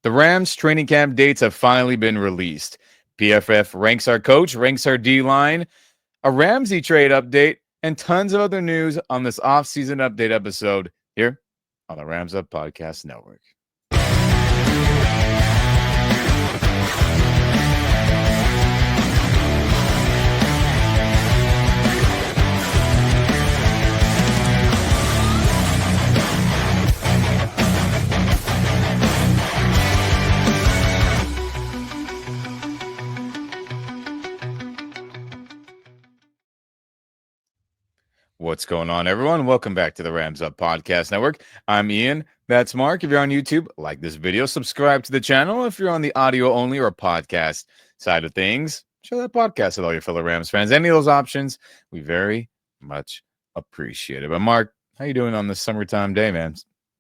The Rams training camp dates have finally been released. PFF ranks our coach, ranks our D-line, a Ramsey trade update, and tons of other news on this off-season update episode here on the Rams Up Podcast Network. What's going on, everyone? Welcome back to the Rams Up Podcast Network. I'm Ian. That's Mark. If you're on YouTube, like this video, subscribe to the channel. If you're on the audio only or podcast side of things, share that podcast with all your fellow Rams fans. Any of those options, we very much appreciate it. But Mark, how you doing on this summertime day, man?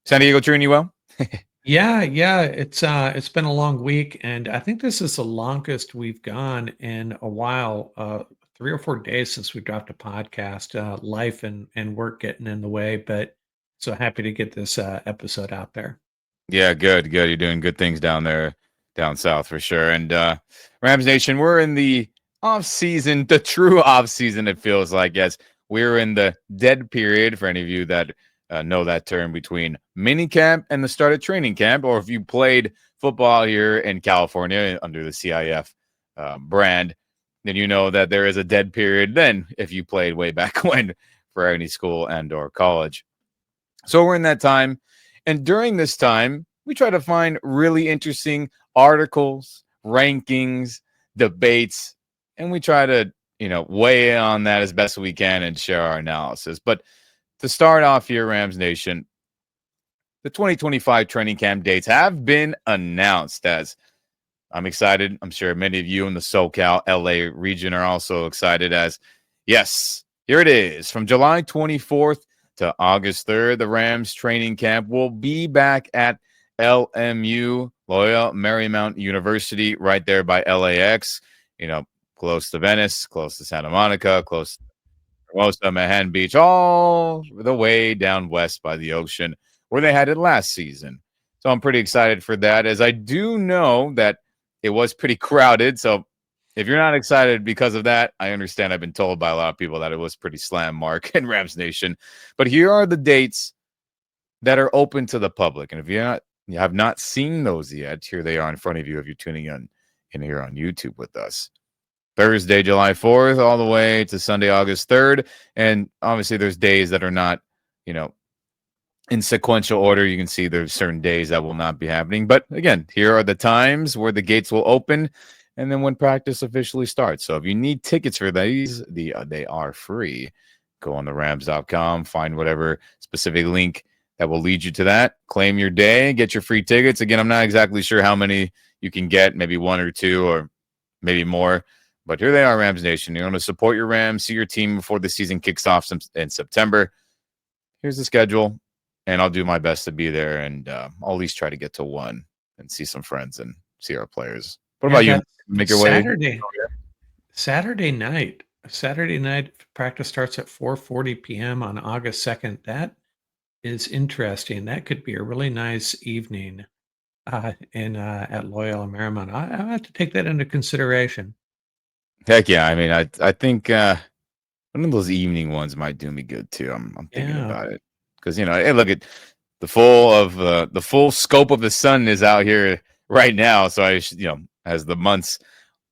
San Diego treating you well? Yeah. It's been a long week, and I think this is the longest we've gone in a while. 3 or 4 days since we dropped a podcast. Life and work getting in the way, but so happy to get this episode out there. Yeah, good. You're doing good things down there, down south for sure. And Rams Nation, we're in the off season, the true off season. It feels like, yes, we're in the dead period. For any of you that know that term, between mini camp and the start of training camp, or if you played football here in California under the CIF brand, then you know that there is a dead period then if you played way back when for any school and or college. So we're in that time. And during this time, we try to find really interesting articles, rankings, debates, and we try to, weigh in on that as best we can and share our analysis. But to start off here, Rams Nation, the 2025 training camp dates have been announced. As I'm excited. I'm sure many of you in the SoCal, LA region are also excited, as, yes, here it is. From July 24th to August 3rd, the Rams training camp will be back at LMU, Loyola Marymount University, right there by LAX, close to Venice, close to Santa Monica, close to Hermosa, Manhattan Beach, all the way down west by the ocean where they had it last season. So I'm pretty excited for that, as I do know that it was pretty crowded. So if you're not excited because of that, I understand. I've been told by a lot of people that it was pretty slam, Mark and Rams Nation. But here are the dates that are open to the public. And if you have not seen those yet, here they are in front of you if you're tuning in here on YouTube with us. Thursday, July 4th, all the way to Sunday, August 3rd. And obviously there's days that are not, in sequential order. You can see there's certain days that will not be happening. But again, here are the times where the gates will open and then when practice officially starts. So if you need tickets for these, they are free. Go on the Rams.com, find whatever specific link that will lead you to that. Claim your day, get your free tickets. Again, I'm not exactly sure how many you can get, maybe 1 or 2 or maybe more. But here they are, Rams Nation. You want to support your Rams, see your team before the season kicks off in September. Here's the schedule. And I'll do my best to be there, and I'll at least try to get to one and see some friends and see our players. What about you? Make your way. Saturday night practice starts at 4:40 p.m. on August 2nd. That is interesting. That could be a really nice evening at Loyola Marymount. I have to take that into consideration. Heck yeah! I mean, I think one of those evening ones might do me good too. I'm thinking about it. Because, hey, look at the full scope of the sun is out here right now. So as the months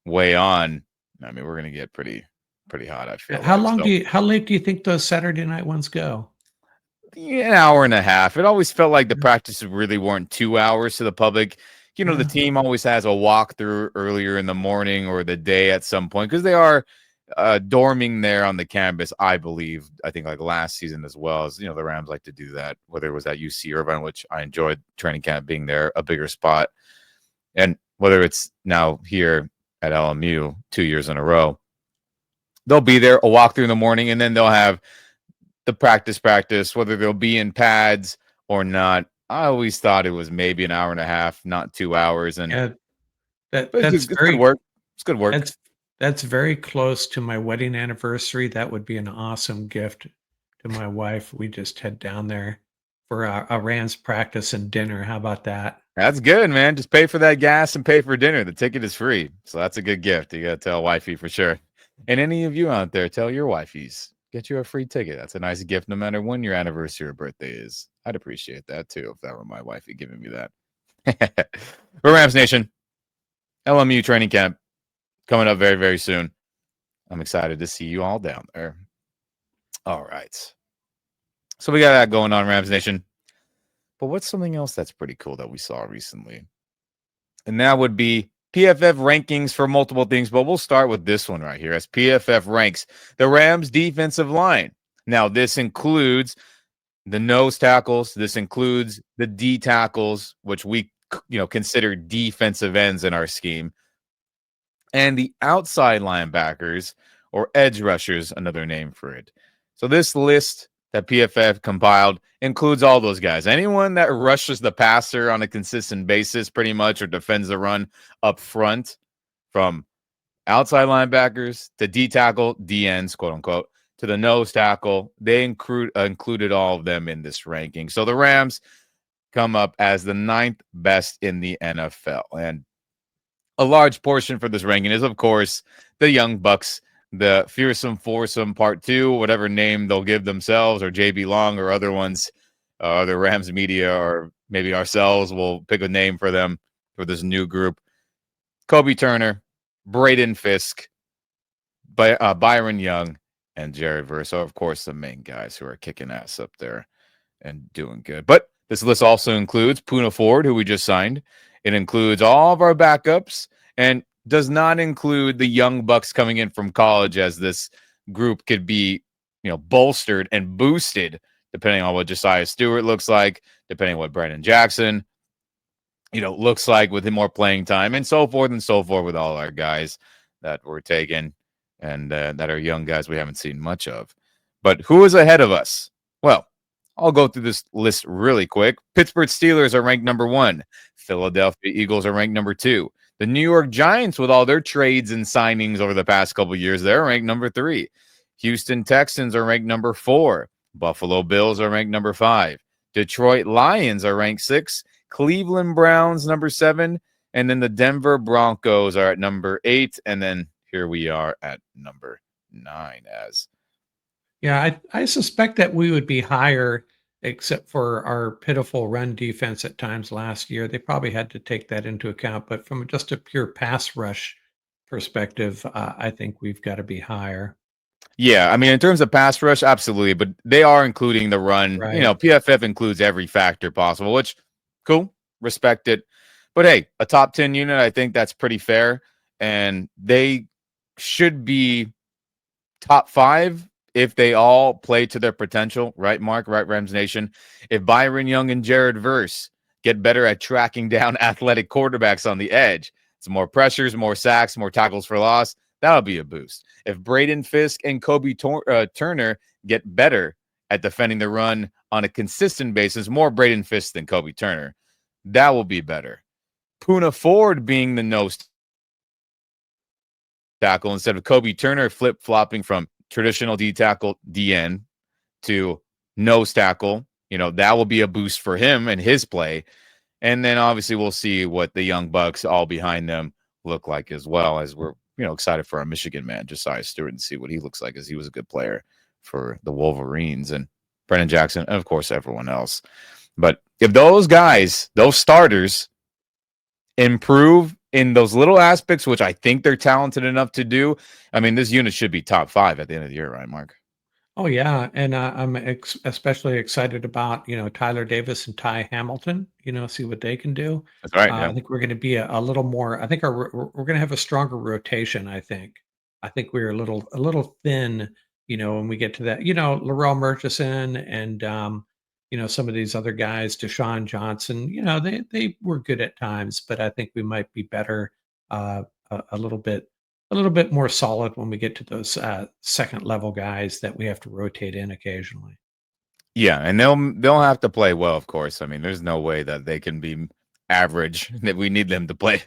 weigh on, I mean, we're going to get pretty hot, I feel. How late do you think those Saturday night ones go? An hour and a half. It always felt like the practices really weren't 2 hours to the public. The team always has a walkthrough earlier in the morning or the day at some point, because they are dorming there on the campus, I believe. I think like last season as well, as the Rams like to do that, whether it was at UC Irvine, which I enjoyed training camp being there, a bigger spot, and whether it's now here at LMU 2 years in a row, they'll be there, a walk through in the morning, and then they'll have the practice, whether they'll be in pads or not. I always thought it was maybe an hour and a half, not 2 hours. And that's good work. It's good work. That's very close to my wedding anniversary. That would be an awesome gift to my wife. We just head down there for a Rams practice and dinner. How about that? That's good, man. Just pay for that gas and pay for dinner. The ticket is free. So that's a good gift. You got to tell wifey for sure. And any of you out there, tell your wifeys, get you a free ticket. That's a nice gift no matter when your anniversary or birthday is. I'd appreciate that too if that were my wifey giving me that. For Rams Nation, LMU training camp coming up very, very soon. I'm excited to see you all down there. All right. So we got that going on, Rams Nation. But what's something else that's pretty cool that we saw recently? And that would be PFF rankings for multiple things, but we'll start with this one right here as PFF ranks the Rams defensive line. Now, this includes the nose tackles. This includes the D tackles, which we consider defensive ends in our scheme, and the outside linebackers or edge rushers, another name for it. So this list that PFF compiled includes all those guys. Anyone that rushes the passer on a consistent basis, pretty much, or defends the run up front, from outside linebackers to D tackle, D ends, quote unquote, to the nose tackle. They included all of them in this ranking. So the Rams come up as the 9th best in the NFL. And a large portion for this ranking is, of course, the Young Bucks, the Fearsome Foursome Part 2, whatever name they'll give themselves, or JB Long or other ones, the Rams media, or maybe ourselves will pick a name for them for this new group. Kobe Turner, Braden Fisk, Byron Young, and Jared Verse are, of course, the main guys who are kicking ass up there and doing good. But this list also includes Puka Nacua, who we just signed. It includes all of our backups and does not include the young bucks coming in from college, as this group could be, bolstered and boosted depending on what Josiah Stewart looks like, depending on what Brandon Jackson, looks like with him more playing time, and so forth with all our guys that were taken and that are young guys we haven't seen much of. But who is ahead of us? Well, I'll go through this list really quick. Pittsburgh Steelers are ranked number 1. Philadelphia Eagles are ranked number 2. The New York Giants, with all their trades and signings over the past couple of years, they're ranked number 3. Houston Texans are ranked number 4. Buffalo Bills are ranked number 5. Detroit Lions are ranked 6. Cleveland Browns, number 7. And then the Denver Broncos are at number 8. And then here we are at number 9 as. Yeah, I suspect that we would be higher, except for our pitiful run defense at times last year. They probably had to take that into account. But from just a pure pass rush perspective, I think we've got to be higher. Yeah, I mean, in terms of pass rush, absolutely. But they are including the run. Right. PFF includes every factor possible, which, cool, respect it. But hey, a top 10 unit, I think that's pretty fair. And they should be top 5 if they all play to their potential, right, Mark? Right, Rams Nation? If Byron Young and Jared Verse get better at tracking down athletic quarterbacks on the edge, it's more pressures, more sacks, more tackles for loss, that'll be a boost. If Braden Fisk and Kobe Turner get better at defending the run on a consistent basis, more Braden Fisk than Kobe Turner, that will be better. Puka Nacua being the nose tackle instead of Kobe Turner flip-flopping from traditional D tackle DN to nose tackle, that will be a boost for him and his play. And then obviously we'll see what the young bucks all behind them look like, as well, as we're excited for our Michigan man Josiah Stewart and see what he looks like, as he was a good player for the Wolverines, and Brennan Jackson, and of course everyone else. But if those guys, those starters, improve in those little aspects, which I think they're talented enough to do, I mean, this unit should be top 5 at the end of the year, right, Mark? Oh, yeah. And I'm especially excited about, Tyler Davis and Ty Hamilton, see what they can do. That's right. Yeah. I think we're going to be a little more, I think we're going to have a stronger rotation. I think we're a little thin, when we get to that, Laurel Murchison and, some of these other guys, Deshaun Johnson, they were good at times, but I think we might be better, a little bit more solid when we get to those second level guys that we have to rotate in occasionally. Yeah, and they'll have to play well, of course. I mean, there's no way that they can be average. That we need them to play,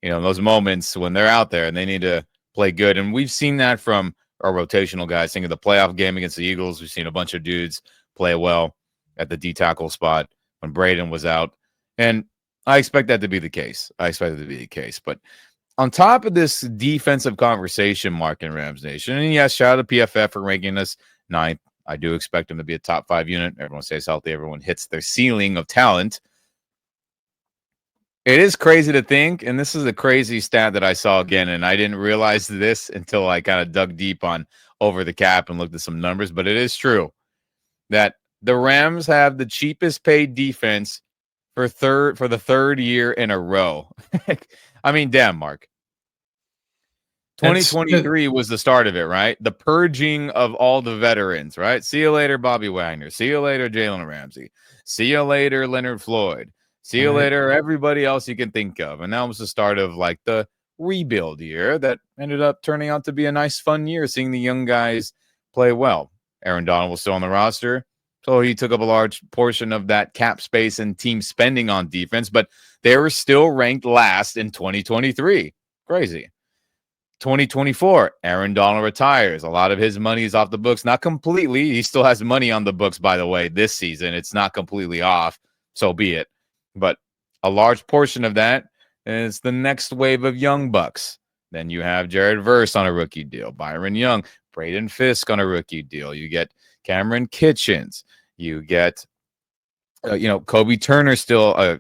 those moments when they're out there and they need to play good. And we've seen that from our rotational guys. Think of the playoff game against the Eagles. We've seen a bunch of dudes play well at the D tackle spot when Braden was out. And I expect that to be the case. But on top of this defensive conversation, Mark and Rams Nation, and yes, shout out to PFF for ranking us ninth. I do expect them to be a top 5 unit. Everyone stays healthy. Everyone hits their ceiling of talent. It is crazy to think, and this is a crazy stat that I saw again, and I didn't realize this until I kind of dug deep on Over the Cap and looked at some numbers, but it is true that the Rams have the cheapest paid defense for the third year in a row. I mean, damn, Mark. 2023 was the start of it, right? The purging of all the veterans, right? See you later, Bobby Wagner. See you later, Jalen Ramsey. See you later, Leonard Floyd. See you later, everybody else you can think of. And that was the start of like the rebuild year that ended up turning out to be a nice, fun year, seeing the young guys play well. Aaron Donald was still on the roster, so he took up a large portion of that cap space and team spending on defense, but they were still ranked last in 2023. Crazy. 2024, Aaron Donald retires. A lot of his money is off the books. Not completely. He still has money on the books, by the way, this season. It's not completely off, so be it. But a large portion of that is the next wave of young bucks. Then you have Jared Verse on a rookie deal, Byron Young, Braden Fisk on a rookie deal. You get Cameron Kitchens. You get, Kobe Turner still.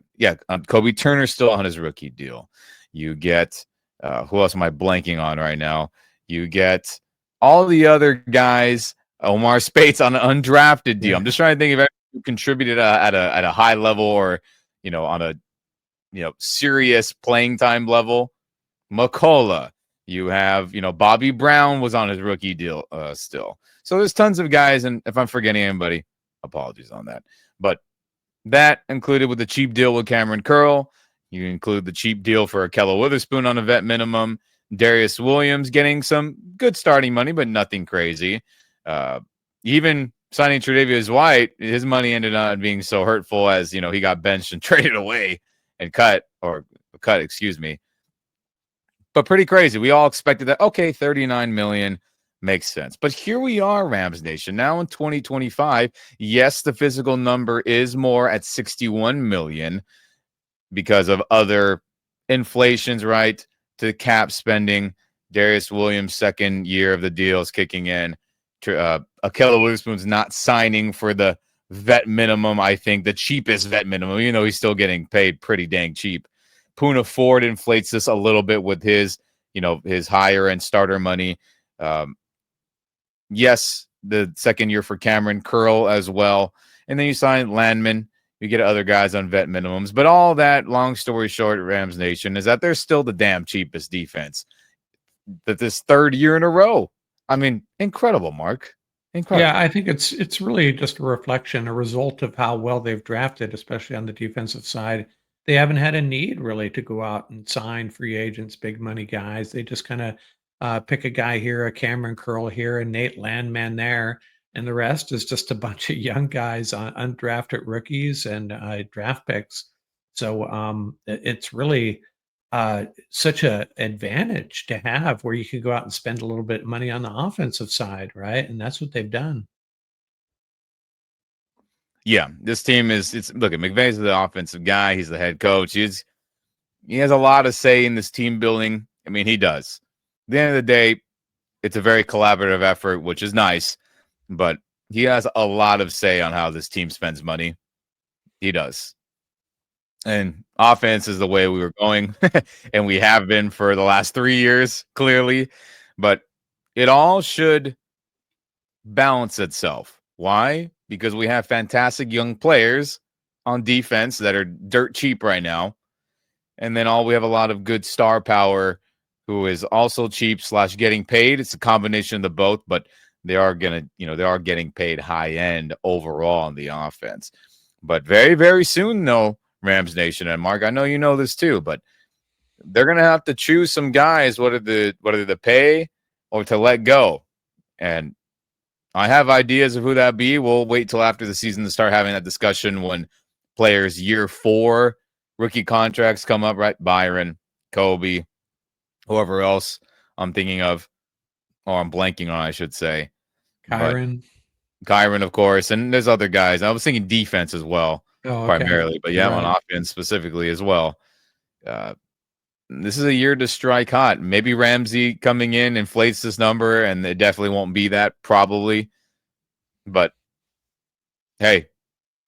Kobe Turner still on his rookie deal. You get, who else am I blanking on right now? You get all the other guys. Omar Spates on an undrafted deal. Yeah. I'm just trying to think if anyone who contributed at a high level or on a serious playing time level. McCullough. You have Bobby Brown was on his rookie deal still. So there's tons of guys, and if I'm forgetting anybody, apologies on that. But that included with the cheap deal with Cameron Curl. You include the cheap deal for Akella Witherspoon on a vet minimum. Darius Williams getting some good starting money, but nothing crazy. Even signing Tre'Davious White, his money ended up being so hurtful as, he got benched and traded away and cut, excuse me. But pretty crazy. We all expected that. Okay, $39 million makes sense. But here we are, Rams Nation, now in 2025. Yes, the physical number is more at $61 million. Because of other inflations, right, to cap spending. Darius Williams' second year of the deal is kicking in. Akella Witherspoon's not signing for the vet minimum, I think, the cheapest vet minimum. He's still getting paid pretty dang cheap. Puka Nacua inflates this a little bit with his, his higher-end starter money. Yes, the second year for Cameron Curl as well. And then you sign Landman. You get other guys on vet minimums. But all that, long story short, Rams Nation, is that they're still the damn cheapest defense. That this third year in a row. I mean, incredible, Mark. Incredible. Yeah, I think it's really just a reflection, a result of how well they've drafted, especially on the defensive side. They haven't had a need really to go out and sign free agents, big money guys. They just kind of pick a guy here, a Cameron Curl here, a Nate Landman there. And the rest is just a bunch of young guys, undrafted rookies and draft picks. So it's really such an advantage to have where you can go out and spend a little bit of money on the offensive side, right? And that's what they've done. Yeah, this team look at McVay's the offensive guy. He's the head coach. He has a lot of say in this team building. I mean, he does. At the end of the day, it's a very collaborative effort, which is nice. But he has a lot of say on how this team spends money. He does. And offense is the way we were going, and we have been for the last 3 years, clearly. But it all should balance itself. Why? Because we have fantastic young players on defense that are dirt cheap right now. And then we have a lot of good star power who is also cheap / getting paid. It's a combination of the both, but they are getting paid high end overall on the offense. But very, very soon, though, Rams Nation and Mark, I know you know this too, but they're gonna have to choose some guys, whether to pay or to let go. And I have ideas of who that be. We'll wait till after the season to start having that discussion when players year 4 rookie contracts come up, right? Byron, Kobe, whoever else I'm thinking of, or I'm blanking on, I should say. Kyren, of course, and there's other guys. I was thinking defense as well. Oh, okay. primarily, but You're yeah, on right. offense specifically as well. Uh, this is a year to strike hot. Maybe Ramsey coming in inflates this number, and it definitely won't be that probably. But hey,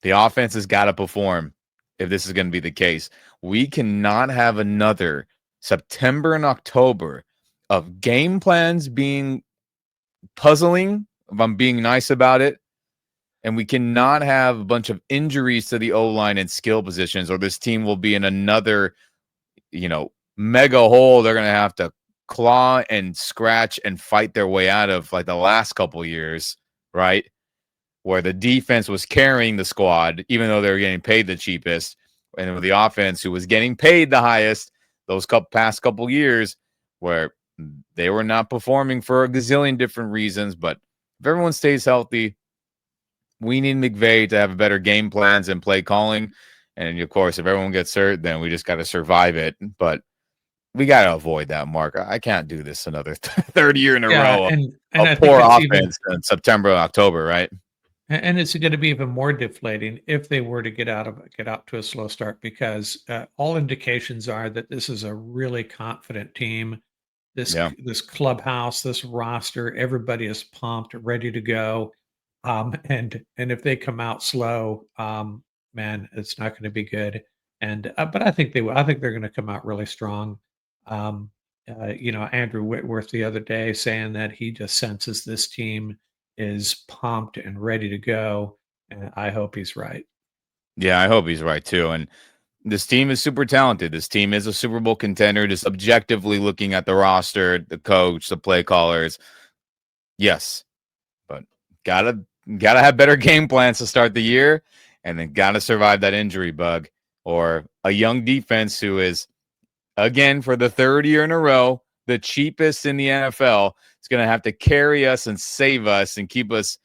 the offense has got to perform if this is going to be the case. We cannot have another September and October of game plans being puzzling, if I'm being nice about it. And we cannot have a bunch of injuries to the O line and skill positions, or this team will be in another, mega hole they're going to have to claw and scratch and fight their way out of like the last couple years, right? Where the defense was carrying the squad, even though they were getting paid the cheapest, and with the offense, who was getting paid the highest those past couple years, where they were not performing for a gazillion different reasons. But if everyone stays healthy, we need McVay to have better game plans and play calling. And of course, if everyone gets hurt, then we just got to survive it. But we got to avoid that, Mark. I can't do this another third year in a Yeah, row and of I think poor it's even offense in September, October, right? and it's gonna be even more deflating if they were to get out to a slow start because, all indications are that this is a really confident team. Yeah. This clubhouse, this roster, everybody is pumped, ready to go. And if they come out slow, man, it's not gonna be good. And, but I think they will. I think they're gonna come out really strong. Um, Andrew Whitworth the other day saying that he just senses this team is pumped and ready to go, and I hope he's right. Yeah, I hope he's right too. And this team is super talented. This team is a Super Bowl contender, just objectively looking at the roster, the coach, the play callers. Yes, but gotta gotta have better game plans to start the year, and then gotta survive that injury bug or a young defense who is, again, for the third year in a row, the cheapest in the NFL. Is going to have to carry us and save us and keep us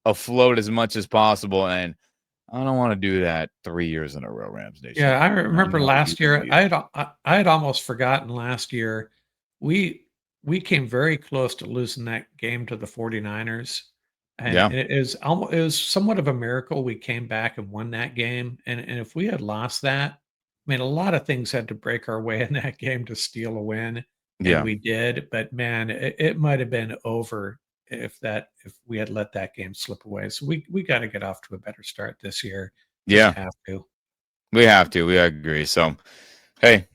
afloat as much as possible. And I don't want to do that 3 years in a row, Rams Yeah, Nation. I I remember know you last know year, you. I had almost forgotten last year, we we came very close to losing that game to the 49ers, and Yeah, it was somewhat of a miracle we came back and won that game, and if we had lost that, I mean, a lot of things had to break our way in that game to steal a win, and yeah, we did, but man, it might have been over if we had let that game slip away, so we gotta get off to a better start this year, just yeah. have to. We have to. We agree. So, hey,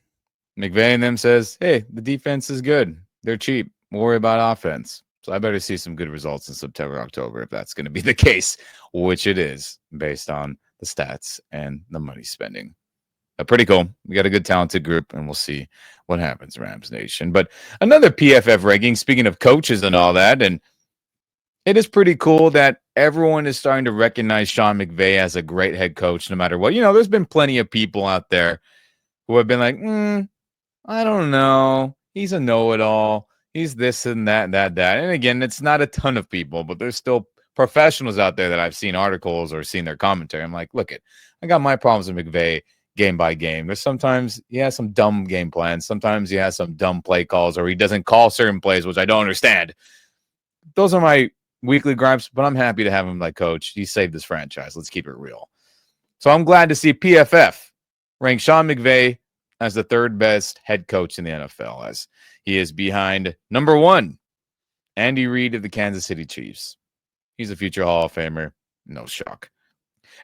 McVay and them says, hey, the defense is good. They're cheap. We'll worry about offense. So I better see some good results in September, October, if that's going to be the case, which it is based on the stats and the money spending. Pretty cool. We got a good talented group, and we'll see what happens, Rams Nation. But another PFF ranking, speaking of coaches and all that, and it is pretty cool that everyone is starting to recognize Sean McVay as a great head coach, no matter what. There's been plenty of people out there who have been like, I don't know. He's a know-it-all. He's this and that, that, that. And again, it's not a ton of people, but there's still professionals out there that I've seen articles or seen their commentary. I'm like, look it, I got my problems with McVay game by game. There's sometimes he has some dumb game plans. Sometimes he has some dumb play calls, or he doesn't call certain plays, which I don't understand. Those are my weekly gripes, but I'm happy to have him like coach. He saved this franchise. Let's keep it real. So I'm glad to see PFF rank Sean McVay as the third best head coach in the NFL, as he is behind #1, Andy Reid of the Kansas City Chiefs. He's a future Hall of Famer. No shock.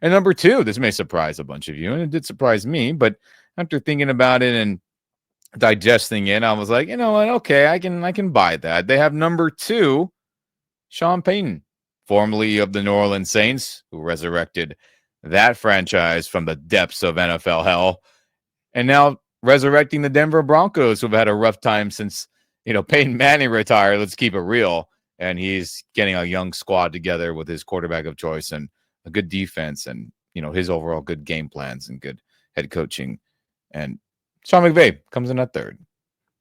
And #2, this may surprise a bunch of you, and it did surprise me, but after thinking about it and digesting it, I was like, you know what? Okay, I can buy that. They have #2, Sean Payton, formerly of the New Orleans Saints, who resurrected that franchise from the depths of NFL hell, and now resurrecting the Denver Broncos, who've had a rough time since Peyton Manning retired. Let's keep it real, and he's getting a young squad together with his quarterback of choice and a good defense, and his overall good game plans and good head coaching. And Sean McVay comes in at third.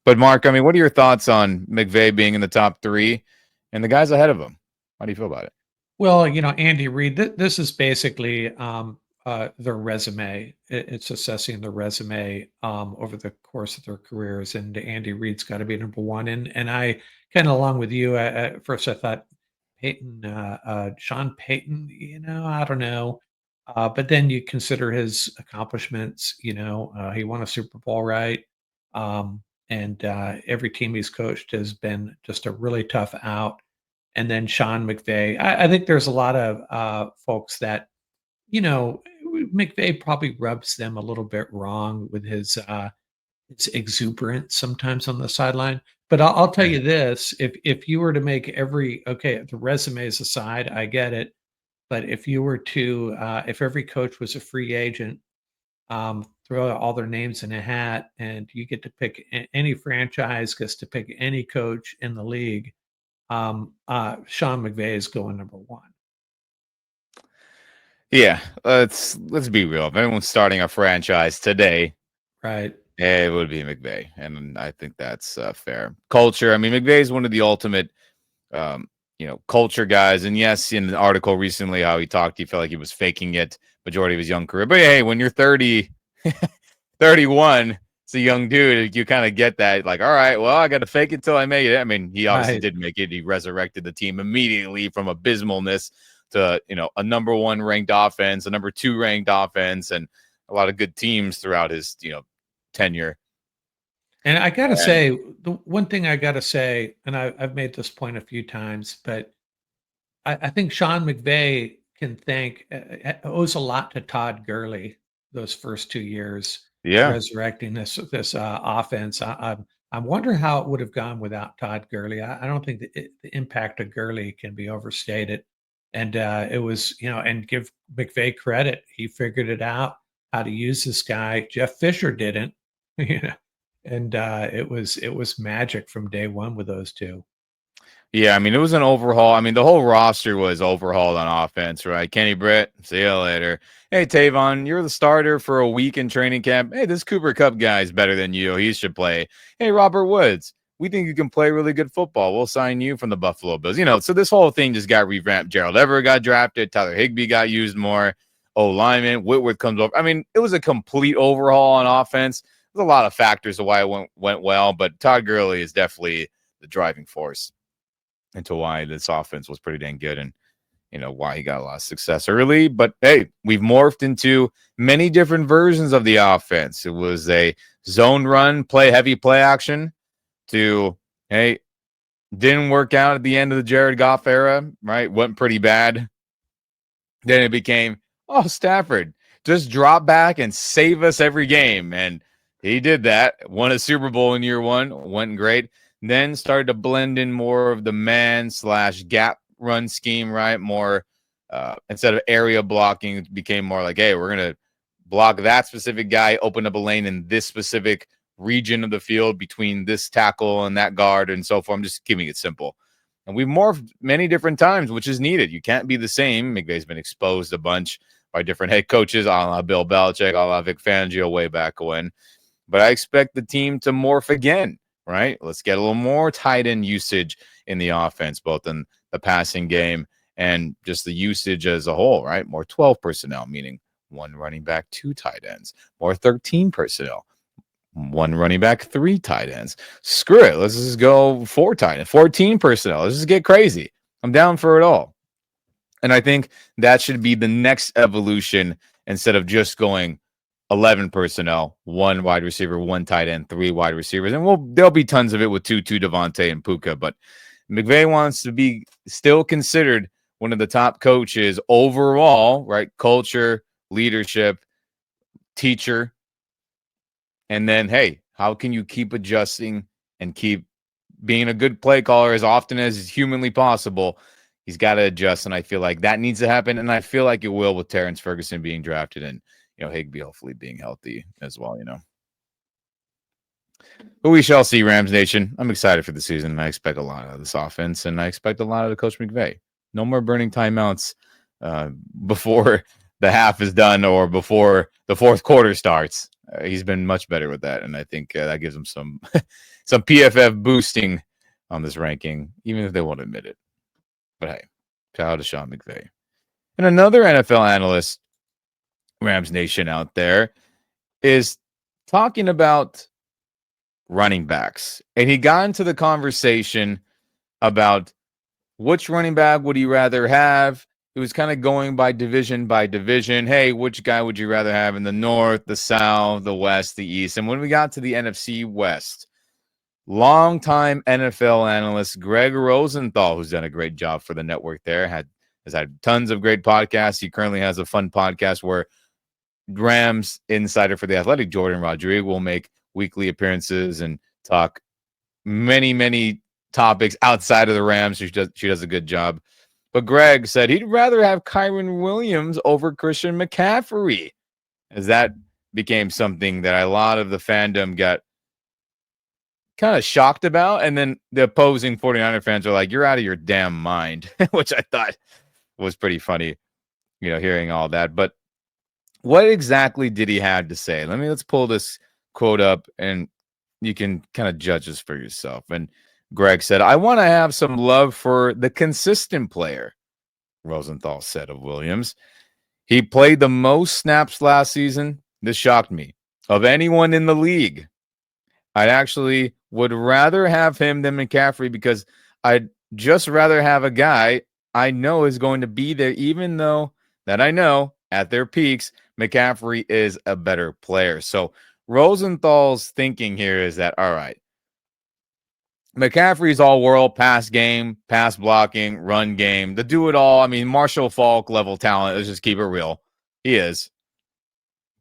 But Mark, I mean, what are your thoughts on McVay being in the top three and the guys ahead of him? How do you feel about it? Well, Andy Reid, this is basically their resume. It's assessing the resume over the course of their careers, and Andy Reid's got to be #1. And I kind of along with you. At first, I thought Peyton, Sean Payton. I don't know. But then you consider his accomplishments. He won a Super Bowl, right? And every team he's coached has been just a really tough out. And then Sean McVay. I think there's a lot of folks that, McVay probably rubs them a little bit wrong with his exuberance sometimes on the sideline. But I'll tell you this: if you were to make the resumes aside, I get it. But if you were to, if every coach was a free agent, throw all their names in a hat, and you get to pick any franchise gets to pick any coach in the league, Sean McVay is going number one. Yeah, let's be real. If anyone's starting a franchise today, Right. it would be McVay, and I think that's fair. Culture. I mean, McVay is one of the ultimate, culture guys. And yes, in the article recently, how he talked, he felt like he was faking it majority of his young career. But hey, when you're 30, 31, it's a young dude. You kind of get that, like, all right, well, I got to fake it till I make it. I mean, he obviously Right. did make it. He resurrected the team immediately from abysmalness to, a number 1 ranked offense, a number 2 ranked offense, and a lot of good teams throughout his, tenure. And I gotta And say, the one thing I gotta say, and I've made this point a few times, but I think Sean McVay owes a lot to Todd Gurley those first 2 years yeah, resurrecting this offense. I'm wondering how it would have gone without Todd Gurley. I don't think the impact of Gurley can be overstated. And it was, and give McVay credit. He figured it out how to use this guy. Jeff Fisher didn't, you know, and it was magic from day one with those two. yeah. I mean, it was an overhaul. I mean, the whole roster was overhauled on offense, right? Kenny Britt, see you later. Hey, Tavon, you're the starter for a week in training camp. Hey, this Cooper Kupp guy is better than you. He should play. Hey, Robert Woods, we think you can play really good football. We'll sign you from the Buffalo Bills. So this whole thing just got revamped. Gerald Everett got drafted. Tyler Higbee got used more. Lineman, Whitworth comes over. I mean, it was a complete overhaul on offense. There's a lot of factors of why it went well, but Todd Gurley is definitely the driving force into why this offense was pretty dang good and why he got a lot of success early. But hey, we've morphed into many different versions of the offense. It was a zone run, heavy play action to, hey, didn't work out at the end of the Jared Goff era, right? Went pretty bad. Then it became, Stafford, just drop back and save us every game. And he did that, won a Super Bowl in year 1, went great. Then started to blend in more of the man/gap run scheme, right? More instead of area blocking, it became more like, hey, we're going to block that specific guy, open up a lane in this specific region of the field between this tackle and that guard and so forth. I'm just keeping it simple. And we've morphed many different times, which is needed. You can't be the same. McVay's been exposed a bunch by different head coaches, a la Bill Belichick, a la Vic Fangio way back when. But I expect the team to morph again, right? Let's get a little more tight end usage in the offense, both in the passing game and just the usage as a whole, right? More 12 personnel, meaning 1 running back, 2 tight ends. More 13 personnel, 1 running back, 3 tight ends. Screw it. Let's just go 4 tight ends, 14 personnel. Let's just get crazy. I'm down for it all. And I think that should be the next evolution instead of just going 11 personnel, 1 wide receiver, 1 tight end, 3 wide receivers. And there'll be tons of it with Tutu, Devontae, and Puka. But McVay wants to be still considered one of the top coaches overall, right? Culture, leadership, teacher. And then, hey, how can you keep adjusting and keep being a good play caller as often as is humanly possible? He's got to adjust, and I feel like that needs to happen, and I feel like it will with Terrence Ferguson being drafted and Higbee hopefully being healthy as well. But we shall see, Rams Nation. I'm excited for the season. I expect a lot of this offense, and I expect a lot of the Coach McVay. No more burning timeouts before the half is done or before the fourth quarter starts. He's been much better with that, and I think that gives him some some PFF boosting on this ranking, even if they won't admit it. But hey, shout out to Sean McVay. And another NFL analyst, Rams Nation out there, is talking about running backs. And he got into the conversation about which running back would he rather have It was kind of going by division by division. Hey, which guy would you rather have in the North, the South, the West, the East? And when we got to the NFC West, longtime NFL analyst Greg Rosenthal, who's done a great job for the network there, has had tons of great podcasts. He currently has a fun podcast where Rams insider for The Athletic, Jordan Rodriguez, will make weekly appearances and talk many topics outside of the Rams. She does a good job. But Greg said he'd rather have Kyren Williams over Christian McCaffrey, as that became something that a lot of the fandom got kind of shocked about. And then the opposing 49er fans are like, you're out of your damn mind, which I thought was pretty funny, hearing all that. But what exactly did he have to say? Let's pull this quote up and you can kind of judge this for yourself. And Greg said, I want to have some love for the consistent player, Rosenthal said of Williams. He played the most snaps last season. This shocked me. Of anyone in the league, I actually would rather have him than McCaffrey because I'd just rather have a guy I know is going to be there, even though that I know at their peaks, McCaffrey is a better player. So Rosenthal's thinking here is that, all right, McCaffrey's all-world pass game, pass blocking, run game, the do-it-all. I mean, Marshall Faulk level talent. Let's just keep it real. He is.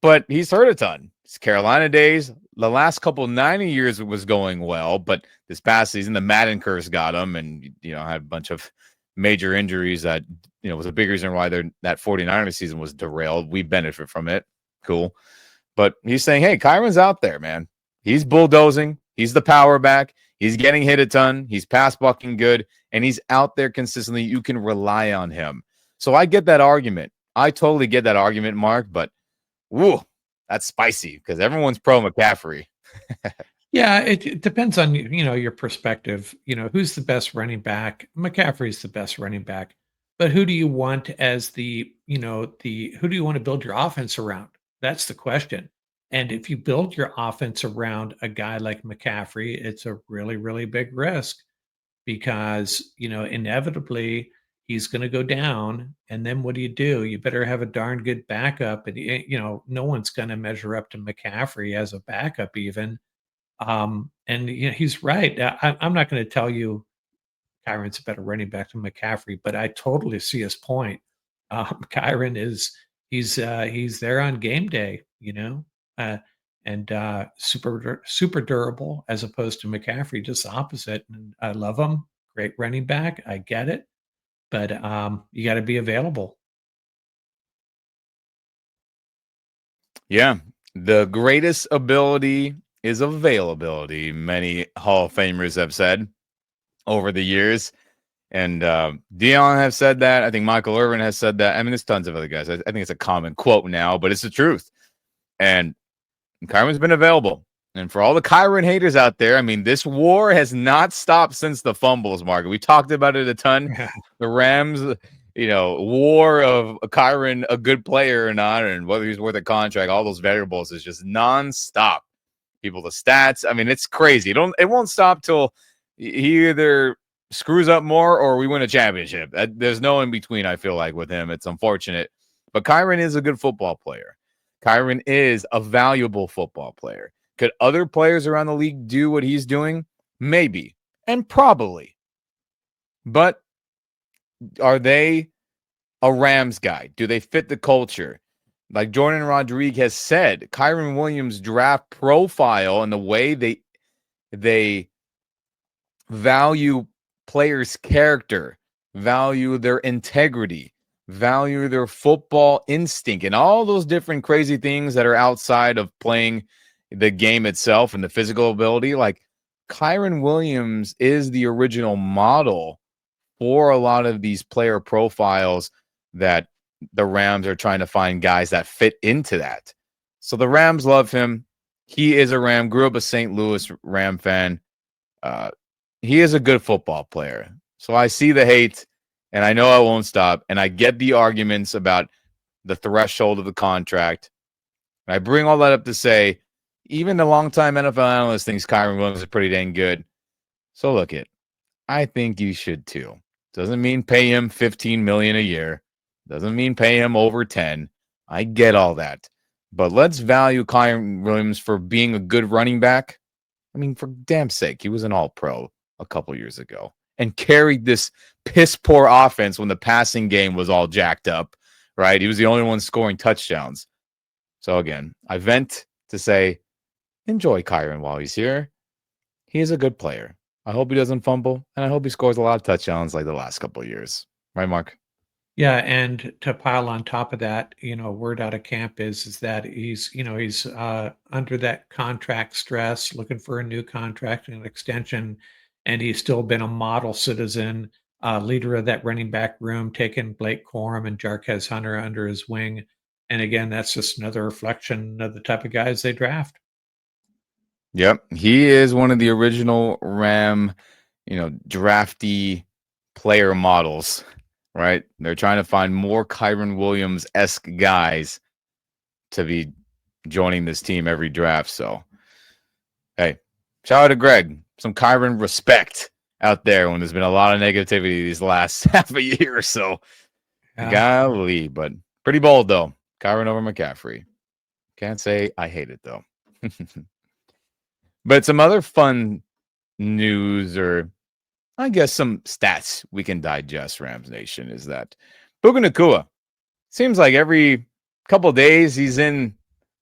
But he's hurt a ton. His Carolina days, the last couple 90 years was going well, but this past season, the Madden curse got him and, had a bunch of major injuries that, was a big reason why that 49ers season was derailed. We benefit from it. Cool. But he's saying, hey, Kyron's out there, man. He's bulldozing. He's the power back. He's getting hit a ton. He's pass blocking good, and he's out there consistently. You can rely on him. So I get that argument. I totally get that argument, Mark, but woo, that's spicy because everyone's pro McCaffrey. Yeah, it depends on, your perspective. Who's the best running back? McCaffrey's the best running back. But who do you want as who do you want to build your offense around? That's the question. And if you build your offense around a guy like McCaffrey, it's a really, really big risk because, inevitably he's going to go down. And then what do? You better have a darn good backup. And, no one's going to measure up to McCaffrey as a backup even. And he's right. I'm not going to tell you Kyron's a better running back than McCaffrey, but I totally see his point. Kyren he's there on game day, and super durable as opposed to McCaffrey, just the opposite. And I love him. Great running back. I get it, but you got to be available. Yeah, the greatest ability is availability. Many Hall of Famers have said over the years. And Dion has said that. I think Michael Irvin has said that. I mean, there's tons of other guys. I think it's a common quote now, but it's the truth. And Kyron's been available. And for all the Kyren haters out there, I mean, this war has not stopped since the fumbles, Mark. We talked about it a ton. Yeah. The Rams, war of Kyren, a good player or not, and whether he's worth a contract, all those variables is just nonstop. People, the stats. I mean, it's crazy. It won't stop till he either screws up more or we win a championship. There's no in between, I feel like, with him. It's unfortunate. But Kyren is a good football player. Kyren is a valuable football player. Could other players around the league do what he's doing? Maybe. And probably. But are they a Rams guy? Do they fit the culture? Like Jordan Rodriguez has said, Kyren Williams' draft profile and the way they value players' character, value their integrity, value their football instinct, and all those different crazy things that are outside of playing the game itself and the physical ability. Like Kyren Williams is the original model for a lot of these player profiles that the Rams are trying to find guys that fit into that. So the Rams love him. He is a Ram, grew up a St. Louis Ram fan. He is a good football player. So I see the hate, and I know I won't stop, and I get the arguments about the threshold of the contract. And I bring all that up to say, even the longtime NFL analyst thinks Kyren Williams is pretty dang good. So look I think you should too. Doesn't mean pay him $15 million a year. Doesn't mean pay him over 10. I get all that. But let's value Kyren Williams for being a good running back. I mean, for damn sake, he was an all-pro a couple years ago and carried this piss-poor offense when the passing game was all jacked up, right? He was the only one scoring touchdowns. So again, I vent to say, enjoy Kyren while he's here. He is a good player. I hope he doesn't fumble, and I hope he scores a lot of touchdowns like the last couple of years. Right, Mark? Yeah, and to pile on top of that, word out of camp is that he's under that contract stress, looking for a new contract and an extension, and he's still been a model citizen, leader of that running back room, taking Blake Corum and Jarquez Hunter under his wing. And again, that's just another reflection of the type of guys they draft. Yep. He is one of the original drafty player models, right? They're trying to find more Kyren Williams-esque guys to be joining this team every draft. So, hey, shout out to Greg. Some Kyren respect out there when there's been a lot of negativity these last half a year or so. Yeah. Golly, but pretty bold, though. Kyren over McCaffrey. Can't say I hate it, though. But some other fun news, or I guess some stats we can digest, Rams Nation, is that Puka Nacua seems like every couple of days he's in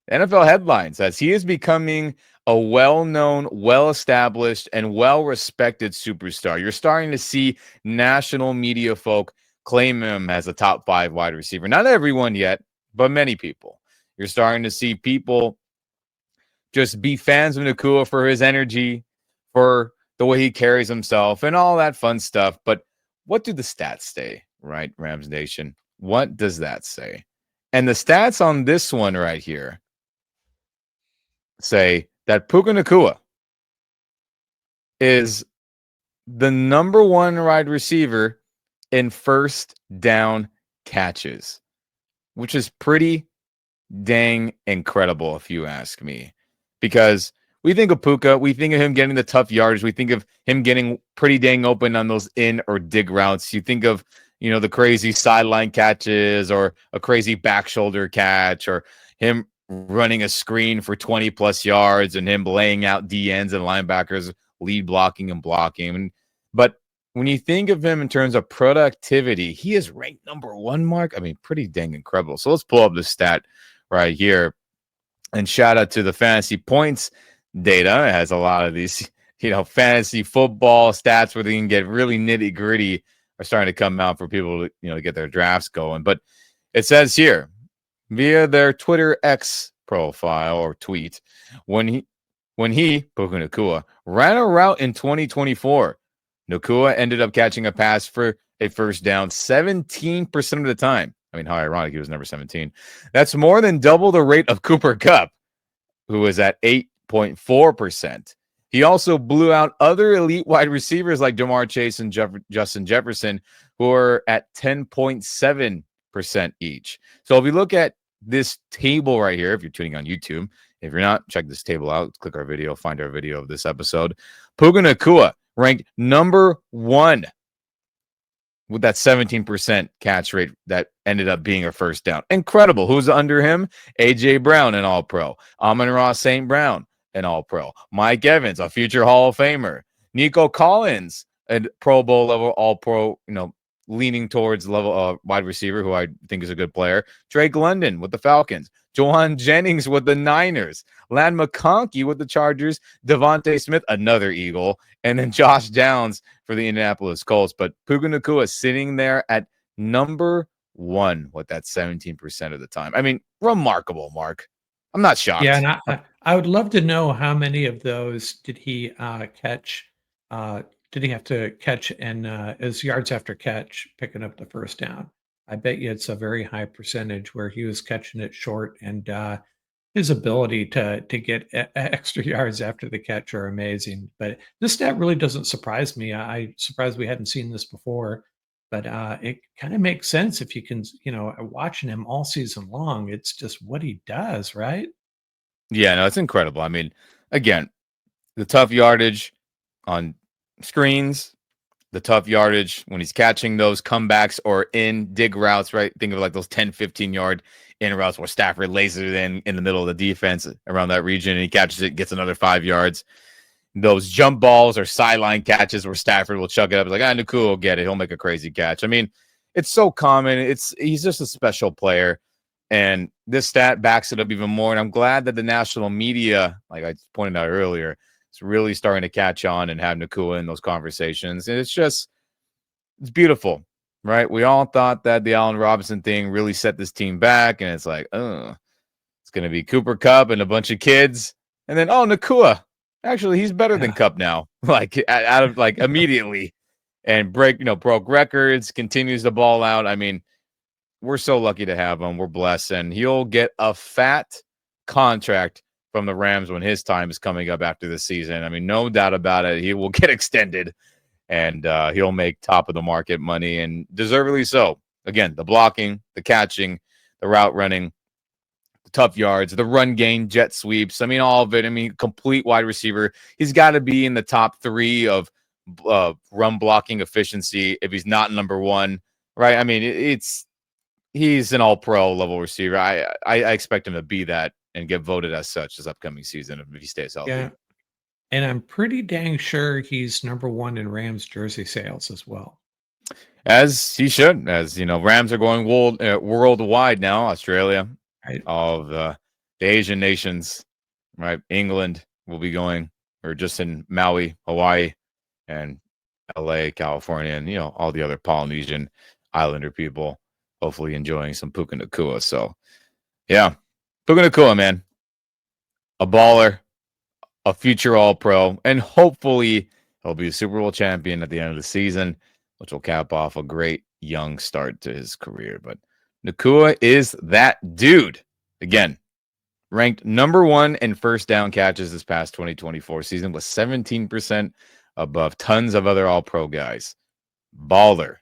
NFL headlines as he is becoming a well-known, well-established, and well-respected superstar. You're starting to see national media folk claim him as a top 5 wide receiver. Not everyone yet, but many people. You're starting to see people just be fans of Nacua for his energy, for the way he carries himself, and all that fun stuff. But what do the stats say, right, Rams Nation? What does that say? And the stats on this one right here say that Puka Nacua is the number 1 wide receiver in first down catches, which is pretty dang incredible if you ask me. Because we think of Puka, we think of him getting the tough yardage, we think of him getting pretty dang open on those in or dig routes. You think of, the crazy sideline catches or a crazy back shoulder catch or him running a screen for 20 plus yards and him laying out DNs and linebackers, lead blocking and blocking. But when you think of him in terms of productivity, he is ranked number 1, Mark. I mean, pretty dang incredible. So let's pull up the stat right here. And shout out to the fantasy points data. It has a lot of these, fantasy football stats where they can get really nitty gritty are starting to come out for people to, get their drafts going. But it says here via their Twitter X profile or tweet, when he, Puka Nacua, ran a route in 2024, Nacua ended up catching a pass for a first down 17% of the time. I mean, how ironic, he was number 17. That's more than double the rate of Cooper Kupp, who was at 8.4%. He also blew out other elite wide receivers like Jamar Chase and Justin Jefferson, who are at 10.7% each. So if you look at this table right here, if you're tuning on YouTube, if you're not, check this table out. Click our video, find our video of this episode. Puka Nacua ranked number 1 with that 17% catch rate that ended up being a first down. Incredible. Who's under him? A.J. Brown, an all-pro. Amon-Ra St. Brown, an all-pro. Mike Evans, a future Hall of Famer. Nico Collins, a Pro Bowl level all-pro, leaning towards level wide receiver, who I think is a good player. Drake London with the Falcons. Johan Jennings with the Niners. Lan McConkey with the Chargers. Devontae Smith, another Eagle. And then Josh Downs for the Indianapolis Colts. But Puka Nacua sitting there at number 1 with that 17% of the time. I mean, remarkable, Mark. I'm not shocked. Yeah, and I would love to know how many of those did he catch? Did he have to catch and as yards after catch, picking up the first down? I bet you it's a very high percentage where he was catching it short, and his ability to get extra yards after the catch are amazing. But this stat really doesn't surprise me. I'm surprised we hadn't seen this before, but it kind of makes sense if you can, watching him all season long. It's just what he does, right? Yeah, no, it's incredible. I mean, again, the tough yardage on screens, the tough yardage when he's catching those comebacks or in dig routes, right? Think of like those 10, 15-yard in routes where Stafford lays it in the middle of the defense around that region, and he catches it, gets another 5 yards. Those jump balls or sideline catches where Stafford will chuck it up. It's like, Nacua will get it. He'll make a crazy catch. I mean, it's so common. He's just a special player. And this stat backs it up even more. And I'm glad that the national media, like I pointed out earlier, is really starting to catch on and have Nacua in those conversations. And it's beautiful, right? We all thought that the Allen Robinson thing really set this team back. And it's like, it's going to be Cooper Kupp and a bunch of kids. And then, Nacua. Actually, he's better than Kupp now. Like out of like immediately, and broke records, continues to ball out. I mean, we're so lucky to have him. We're blessed, and he'll get a fat contract from the Rams when his time is coming up after the season. I mean, no doubt about it. He will get extended, and he'll make top of the market money, and deservedly so. Again, the blocking, the catching, the route running, tough yards, the run game, jet sweeps. I mean, all of it. I mean, complete wide receiver. He's got to be in the top 3 of run blocking efficiency if he's not number 1, right? I mean, he's an all-pro level receiver. I expect him to be that and get voted as such this upcoming season if he stays healthy. Yeah. And I'm pretty dang sure he's number 1 in Rams jersey sales as well. As he should. As you know, Rams are going worldwide now. Australia, Right. all of the Asian nations, right? England will be going, or just in Maui, Hawaii, and LA, California, and all the other Polynesian Islander people, hopefully enjoying some Puka Nacua. So, yeah, Puka Nacua, man, a baller, a future All-Pro, and hopefully he'll be a Super Bowl champion at the end of the season, which will cap off a great young start to his career. But Nacua is that dude. Again, ranked number 1 in first down catches this past 2024 season with 17% above tons of other all-pro guys. Baller.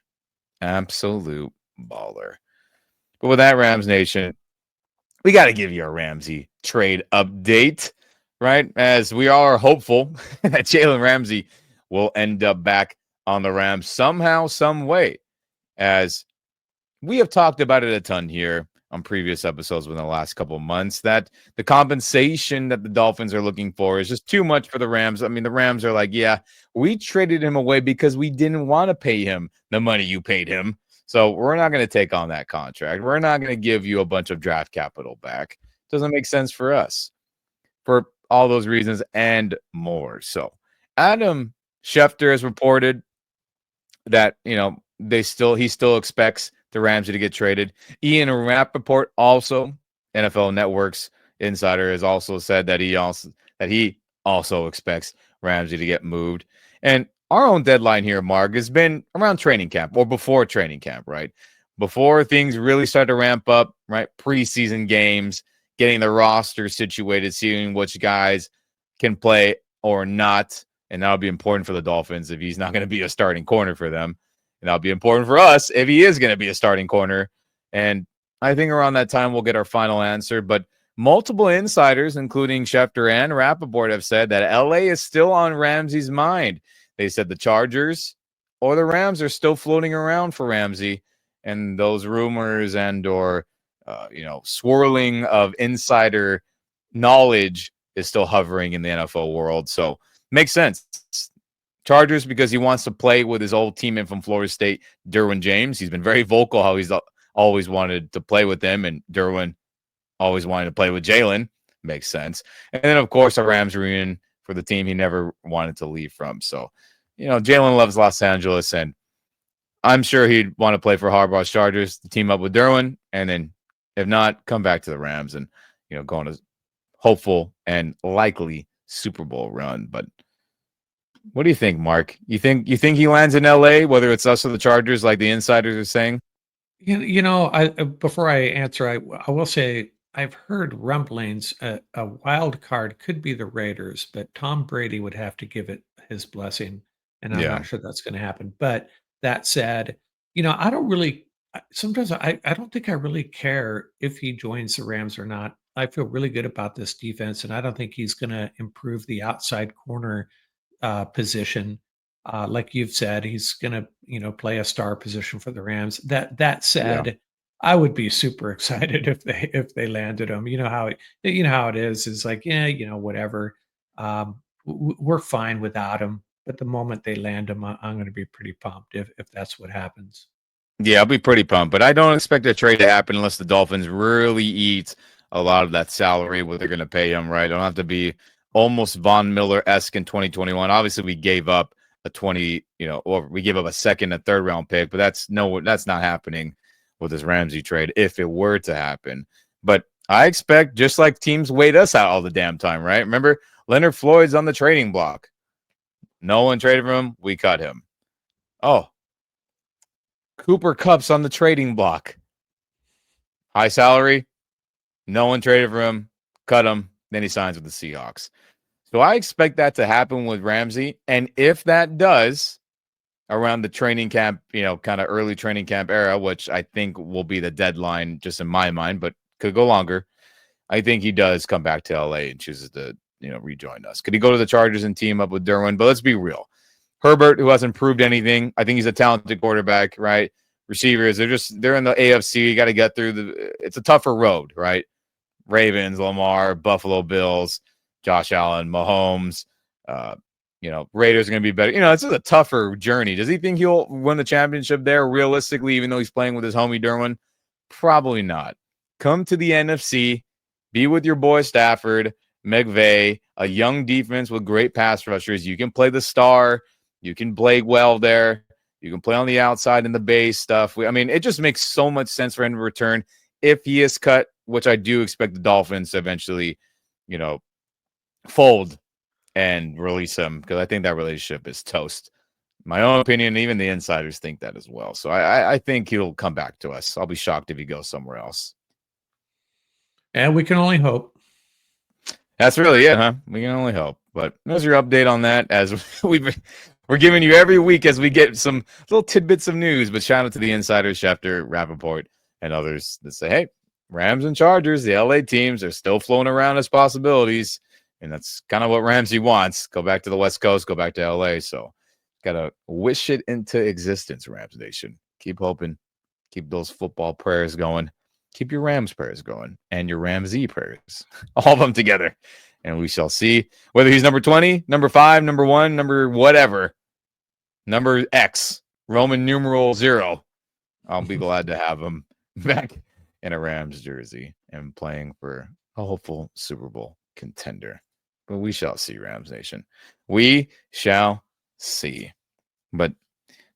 Absolute baller. But with that, Rams Nation, we got to give you a Ramsey trade update, right? As we all are hopeful that Jalen Ramsey will end up back on the Rams somehow, some way, as we have talked about it a ton here on previous episodes within the last couple of months, that the compensation that the Dolphins are looking for is just too much for the Rams. I mean, the Rams are like, yeah, we traded him away because we didn't want to pay him the money you paid him. So we're not going to take on that contract. We're not going to give you a bunch of draft capital back. Doesn't make sense for us for all those reasons and more. So Adam Schefter has reported that, he still expects the Ramsey to get traded. Ian Rappaport, also NFL Network's insider, has also said that he also expects Ramsey to get moved. And our own deadline here, Mark, has been around training camp or before training camp, right? Before things really start to ramp up, right? Preseason games, getting the roster situated, seeing which guys can play or not. And that'll be important for the Dolphins if he's not going to be a starting corner for them. And that'll be important for us if he is going to be a starting corner. And I think around that time we'll get our final answer. But multiple insiders, including Schefter and Rappaport, have said that LA is still on Ramsey's mind. They said the Chargers or the Rams are still floating around for Ramsey. And those rumors and or swirling of insider knowledge is still hovering in the NFL world. So makes sense. Chargers because he wants to play with his old teammate from Florida State, Derwin James. He's been very vocal how he's always wanted to play with him, and Derwin always wanted to play with Jalen. Makes sense. And then, of course, a Rams reunion for the team he never wanted to leave from. So, Jalen loves Los Angeles, and I'm sure he'd want to play for Harbaugh's Chargers to team up with Derwin, and then if not, come back to the Rams and, go on a hopeful and likely Super Bowl run. But what do you think, Mark? You think he lands in LA, whether it's us or the Chargers, like the insiders are saying? Before I answer, I will say I've heard rumblings a wild card could be the Raiders, but Tom Brady would have to give it his blessing, and I'm Yeah. not sure that's going to happen. But that said, I don't really. Sometimes I don't think I really care if he joins the Rams or not. I feel really good about this defense, and I don't think he's going to improve the outside corner position. Like you've said, he's going to, play a star position for the Rams. That Yeah. said, I would be super excited if they landed him. You know how it is like, yeah, whatever. We're fine without him. But the moment they land him, I'm going to be pretty pumped if that's what happens. Yeah, I'll be pretty pumped, but I don't expect a trade to happen unless the Dolphins really eat a lot of that salary, what they're going to pay him, right? I don't have to be almost Von Miller-esque in 2021. Obviously, we gave up a 20, or we gave up a second and third round pick, but that's not happening with this Ramsey trade if it were to happen. But I expect, just like teams wait us out all the damn time, right? Remember, Leonard Floyd's on the trading block. No one traded for him. We cut him. Oh, Cooper Kupp's on the trading block. High salary. No one traded for him. Cut him. Then he signs with the Seahawks. So I expect that to happen with Ramsey. And if that does, around the training camp, kind of early training camp era, which I think will be the deadline just in my mind, but could go longer. I think he does come back to LA and chooses to, rejoin us. Could he go to the Chargers and team up with Derwin? But let's be real. Herbert, who hasn't proved anything, I think he's a talented quarterback, right? Receivers, they're in the AFC. You got to get through it's a tougher road, right? Ravens, Lamar, Buffalo Bills, Josh Allen, Mahomes, Raiders are going to be better. It's just a tougher journey. Does he think he'll win the championship there realistically, even though he's playing with his homie Derwin? Probably not. Come to the NFC, be with your boy Stafford, McVay, a young defense with great pass rushers. You can play the star. You can play well there. You can play on the outside in the base stuff. It just makes so much sense for him to return if he is cut, which I do expect the Dolphins to eventually, fold and release him, because I think that relationship is toast. My own opinion, even the insiders think that as well. So I think he'll come back to us. I'll be shocked if he goes somewhere else. And we can only hope. That's really it, huh? We can only hope. But there's your update on that, as we're giving you every week as we get some little tidbits of news. But shout out to the insiders, Schefter, Rappaport, and others that say, hey, Rams and Chargers, the LA teams, are still floating around as possibilities. And that's kind of what Ramsey wants. Go back to the West Coast, go back to LA. So got to wish it into existence, Rams Nation. Keep hoping. Keep those football prayers going. Keep your Rams prayers going and your Ramsey prayers. All of them together. And we shall see whether he's number 20, number 5, number 1, number whatever, number X, Roman numeral 0. I'll be glad to have him back in a Rams jersey and playing for a hopeful Super Bowl contender. But we shall see, Rams Nation. We shall see. But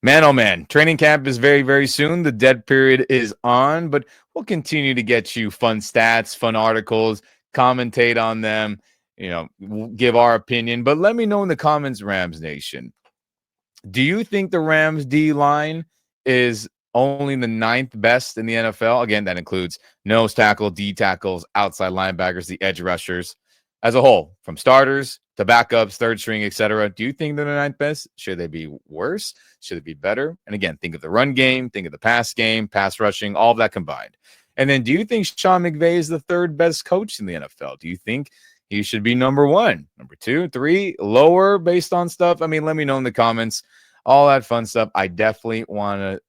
man, oh man, training camp is very, very soon. The dead period is on, but we'll continue to get you fun stats, fun articles, commentate on them, give our opinion. But let me know in the comments, Rams Nation. Do you think the Rams D line is only the 9th best in the NFL? Again, that includes nose tackle, D tackles, outside linebackers, the edge rushers as a whole, from starters to backups, third string, etc. Do you think they're the 9th best? Should they be worse? Should it be better? And again, think of the run game, think of the pass game, pass rushing, all of that combined. And then do you think Sean McVay is the 3rd best coach in the NFL? Do you think he should be number 1, number 2, 3, lower based on stuff? Let me know in the comments. All that fun stuff. I definitely want to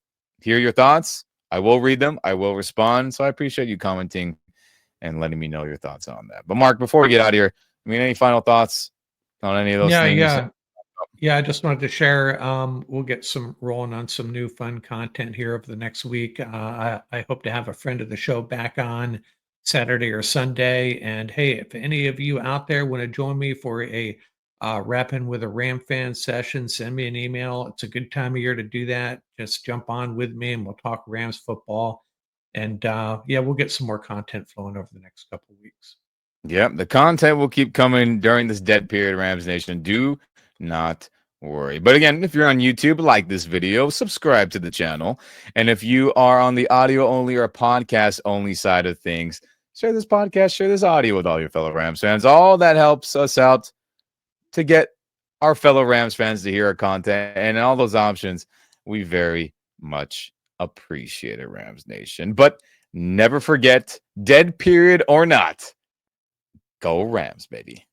hear your thoughts. I will read them. I will respond. So I appreciate you commenting and letting me know your thoughts on that. But Mark, before we get out of here, any final thoughts on any of those things? Yeah, I just wanted to share. We'll get rolling on some new fun content here over the next week. I hope to have a friend of the show back on Saturday or Sunday. And hey, if any of you out there want to join me for a Rapping with a Ram fan session, send me an email. It's a good time of year to do that. Just jump on with me and we'll talk Rams football. And we'll get some more content flowing over the next couple of weeks. Yep, the content will keep coming during this dead period, Rams Nation. Do not worry. But again, if you're on YouTube, like this video, subscribe to the channel. And if you are on the audio only or podcast only side of things, share this podcast, share this audio with all your fellow Rams fans. All that helps us out to get our fellow Rams fans to hear our content. And all those options, we very much appreciate it, Rams Nation. But never forget, dead period or not, go Rams, baby.